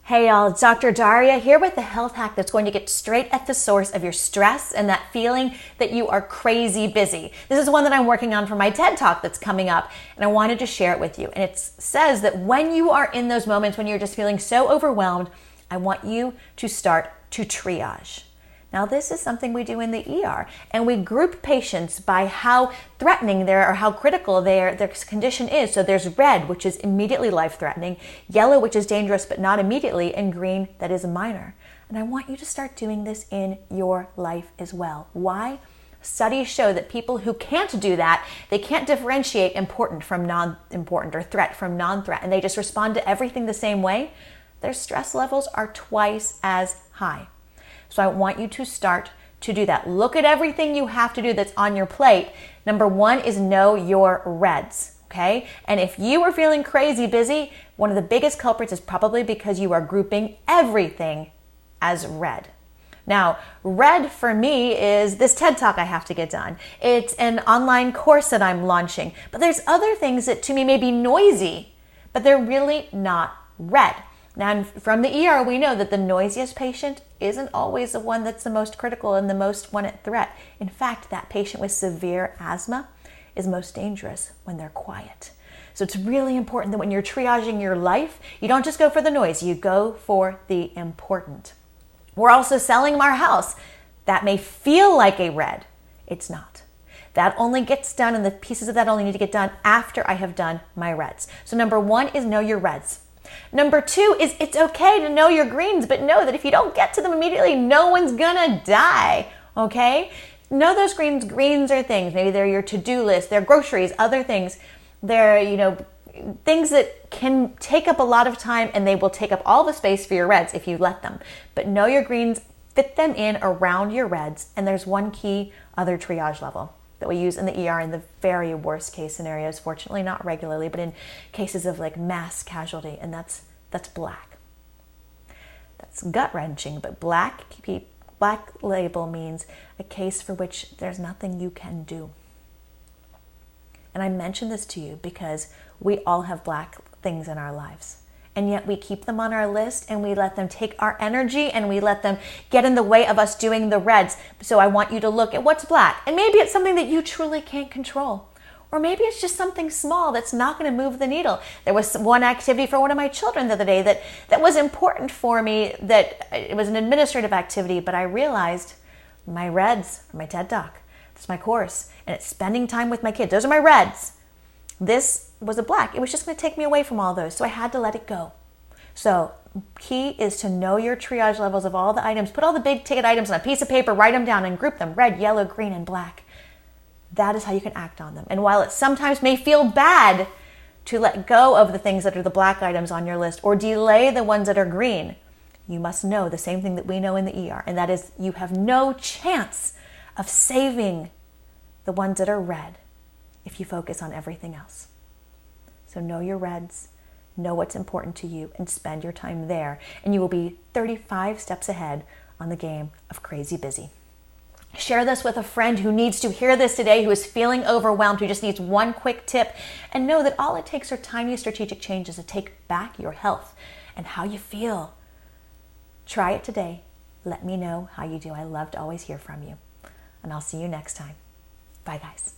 Hey y'all, it's Dr. Daria here with the health hack that's going to get straight at the source of your stress and that feeling that you are crazy busy. This is one that I'm working on for my TED Talk that's coming up, and I wanted to share it with you. And it says that when you are in those moments when you're just feeling so overwhelmed, I want you to start to triage. Now, this is something we do in the ER, and we group patients by how threatening or how critical their condition is. So there's red, which is immediately life-threatening, yellow, which is dangerous but not immediately, and green, that is minor. And I want you to start doing this in your life as well. Why? Studies show that people who can't do that, they can't differentiate important from non-important or threat from non-threat, and they just respond to everything the same way, their stress levels are twice as high. So I want you to start to do that. Look at everything you have to do that's on your plate. Number one is know your reds, okay? And if you are feeling crazy busy, one of the biggest culprits is probably because you are grouping everything as red. Now, red for me is this TED Talk I have to get done. It's an online course that I'm launching. But there's other things that to me may be noisy, but they're really not red. Now, from the ER, we know that the noisiest patient isn't always the one that's the most critical and the most one at threat. In fact, that patient with severe asthma is most dangerous when they're quiet. So it's really important that when you're triaging your life, you don't just go for the noise, you go for the important. We're also selling our house. That may feel like a red. It's not. That only gets done, and the pieces of that only need to get done after I have done my reds. So number one is know your reds. Number two is it's okay to know your greens, but know that if you don't get to them immediately, no one's gonna die, okay? Know those greens. Greens are things. Maybe they're your to-do list, they're groceries, other things. They're, things that can take up a lot of time, and they will take up all the space for your reds if you let them. But know your greens, fit them in around your reds, and there's one key other triage level that we use in the ER in the very worst case scenarios, fortunately not regularly, but in cases of like mass casualty, and that's black. That's gut-wrenching, but black label means a case for which there's nothing you can do. And I mention this to you because we all have black things in our lives. And yet we keep them on our list, and we let them take our energy, and we let them get in the way of us doing the reds. So I want you to look at what's black. And maybe it's something that you truly can't control. Or maybe it's just something small that's not going to move the needle. There was one activity for one of my children the other day that was important for me, that it was an administrative activity, but I realized my reds for my TED Talk. That's my course. And it's spending time with my kids. Those are my reds. This was a black. It was just going to take me away from all those, so I had to let it go. So key is to know your triage levels of all the items. Put all the big ticket items on a piece of paper, write them down, and group them: red, yellow, green, and black. That is how you can act on them. And while it sometimes may feel bad to let go of the things that are the black items on your list or delay the ones that are green, you must know the same thing that we know in the ER, and that is you have no chance of saving the ones that are red if you focus on everything else. So know your reds, know what's important to you, and spend your time there, and you will be 35 steps ahead on the game of crazy busy. Share this with a friend who needs to hear this today, who is feeling overwhelmed, who just needs one quick tip, and know that all it takes are tiny strategic changes to take back your health and how you feel. Try it today. Let me know how you do. I love to always hear from you. And I'll see you next time. Bye, guys.